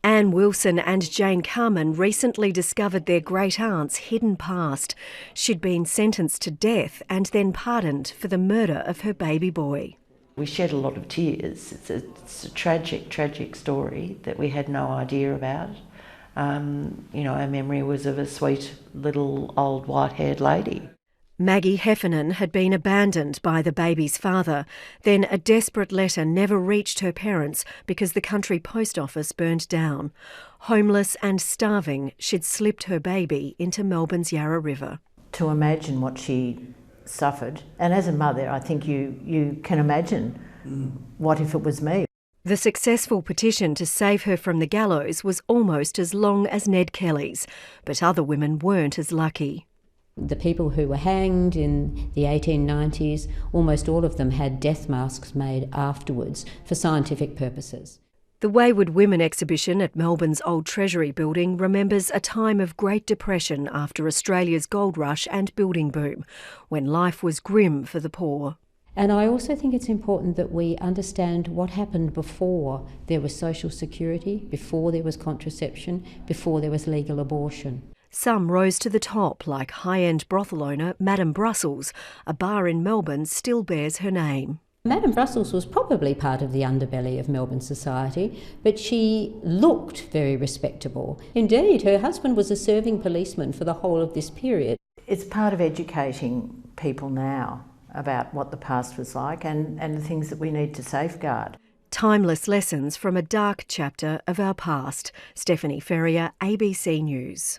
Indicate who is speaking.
Speaker 1: Anne Wilson and Jane Carman recently discovered their great-aunt's hidden past. She'd been sentenced to death and then pardoned for the murder of her baby boy.
Speaker 2: We shed a lot of tears. It's a tragic, tragic story that we had no idea about. Our memory was of a sweet little old white-haired lady.
Speaker 1: Maggie Heffernan had been abandoned by the baby's father. Then a desperate letter never reached her parents because the country post office burned down. Homeless and starving, she'd slipped her baby into Melbourne's Yarra River.
Speaker 3: To imagine what she suffered, and as a mother, I think you can imagine what if it was me.
Speaker 1: The successful petition to save her from the gallows was almost as long as Ned Kelly's, but other women weren't as lucky.
Speaker 4: The people who were hanged in the 1890s, almost all of them had death masks made afterwards for scientific purposes.
Speaker 1: The Wayward Women exhibition at Melbourne's Old Treasury building remembers a time of Great Depression after Australia's gold rush and building boom, when life was grim for the poor.
Speaker 4: And I also think it's important that we understand what happened before there was social security, before there was contraception, before there was legal abortion.
Speaker 1: Some rose to the top, like high-end brothel owner Madame Brussels. A bar in Melbourne still bears her name.
Speaker 4: Madame Brussels was probably part of the underbelly of Melbourne society, but she looked very respectable. Indeed, her husband was a serving policeman for the whole of this period.
Speaker 3: It's part of educating people now about what the past was like and the things that we need to safeguard.
Speaker 1: Timeless lessons from a dark chapter of our past. Stephanie Ferrier, ABC News.